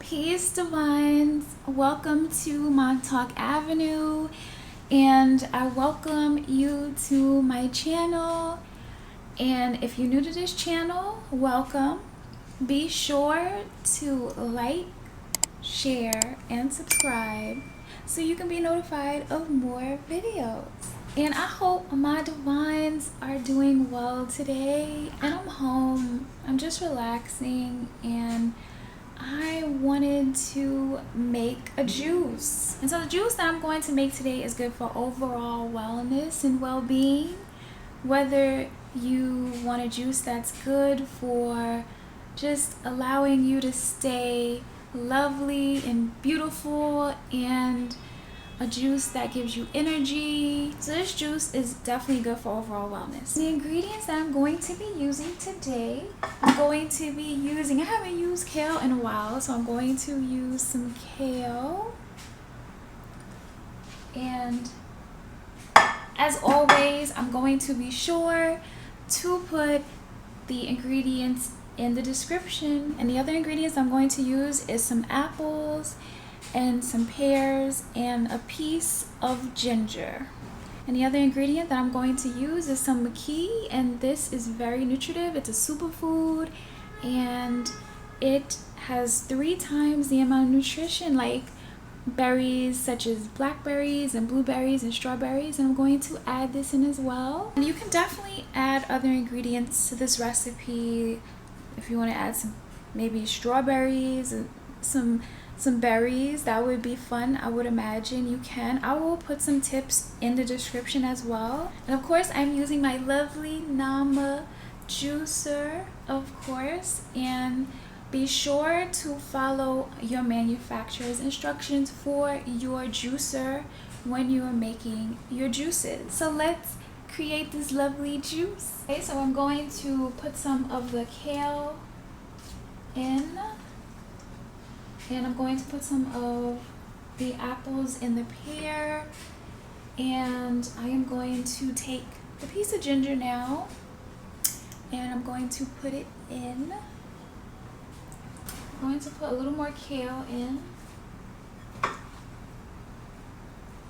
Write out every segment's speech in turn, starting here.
Peace, Divines. Welcome to Montauk Avenue, and I welcome you to my channel. And if you're new to this channel, welcome. Be sure to like, share, and subscribe so you can be notified of more videos. And I hope my divines are doing well today. And I'm home, I'm just relaxing, and I wanted to make a juice. And so the juice that I'm going to make today is good for overall wellness and well-being. Whether you want a juice that's good for just allowing you to stay lovely and beautiful, and a juice that gives you energy. So this juice is definitely good for overall wellness. The ingredients that I'm going to be using today, I haven't used kale in a while, so I'm going to use some kale. And as always, I'm going to be sure to put the ingredients in the description. And the other ingredients I'm going to use is some apples and some pears and a piece of ginger. And the other ingredient that I'm going to use is some maqui, and this is very nutritive. It's a superfood, and it has 3 times the amount of nutrition like berries such as blackberries and blueberries and strawberries. And I'm going to add this in as well. And you can definitely add other ingredients to this recipe if you want to add some, maybe strawberries and some berries. That would be fun. I would imagine you can. I will put some tips in the description as well. And of course, I'm using my lovely Nama juicer, of course. And be sure to follow your manufacturer's instructions for your juicer when you are making your juices. So let's create this lovely juice. Okay, so I'm going to put some of the kale in. And I'm going to put some of the apples in the pear. And I am going to take the piece of ginger now, and I'm going to put it in. I'm going to put a little more kale in.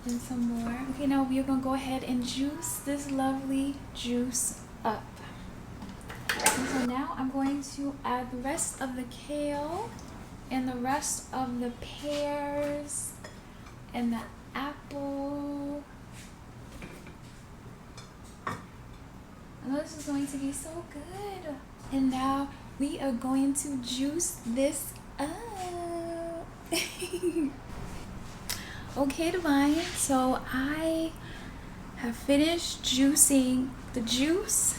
And some more. Okay, now we're going to go ahead and juice this lovely juice up. And so now I'm going to add the rest of the kale and the rest of the pears and the apple. I know this is going to be so good. And now we are going to juice this up. Okay, Divine, so I have finished juicing the juice,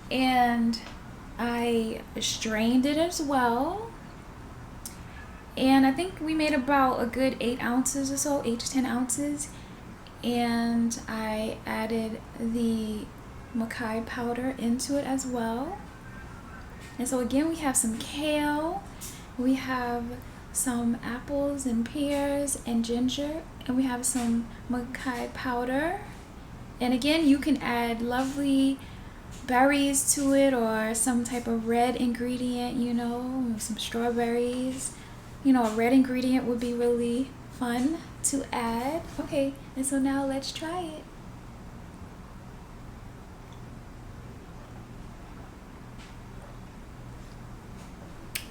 and I strained it as well. And I think we made about a good 8 ounces or so, 8 to 10 ounces. And I added the maqui powder into it as well. And so again, we have some kale, we have some apples and pears and ginger, and we have some maqui powder. And again, you can add lovely berries to it, or some type of red ingredient, you know, some strawberries. You know, a red ingredient would be really fun to add. Okay, and so now let's try it.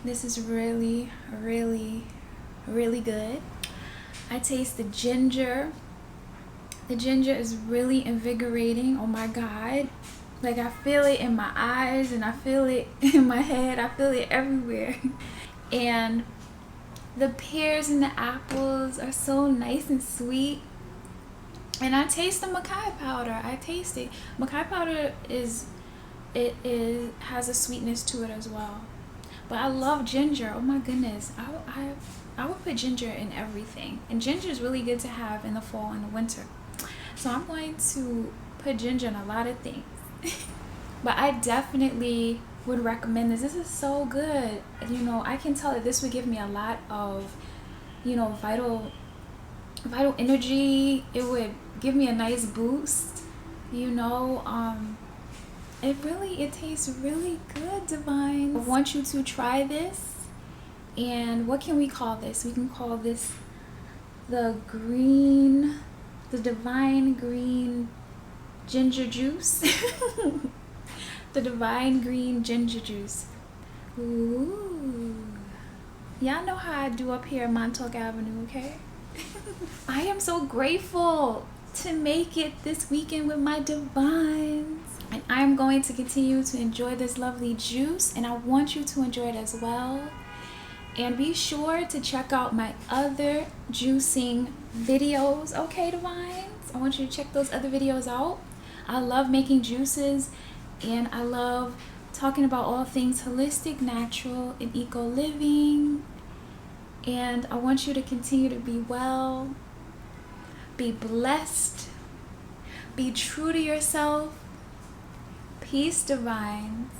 This is really, really, really good. I taste the ginger. The ginger is really invigorating. Oh my God. Like, I feel it in my eyes, and I feel it in my head. I feel it everywhere. And the pears and the apples are so nice and sweet. And I taste the maqui powder. I taste it. Maqui powder has a sweetness to it as well. But I love ginger. Oh my goodness. I would put ginger in everything. And ginger is really good to have in the fall and the winter. So I'm going to put ginger in a lot of things. But I definitely would recommend this. This is so good. You know, I can tell that this would give me a lot of, you know, vital energy. It would give me a nice boost, you know. It tastes really good, Divine. I want you to try this And what can we call this? We can call this the divine green ginger juice. The divine green ginger juice. Ooh. Y'all know how I do up here in Montauk Avenue, okay? I am so grateful to make it this weekend with my Divines. And I'm going to continue to enjoy this lovely juice, and I want you to enjoy it as well. And be sure to check out my other juicing videos, okay, Divines? I want you to check those other videos out. I love making juices, and I love talking about all things holistic, natural, and eco living. And I want you to continue to be well, be blessed, be true to yourself. Peace, Divines.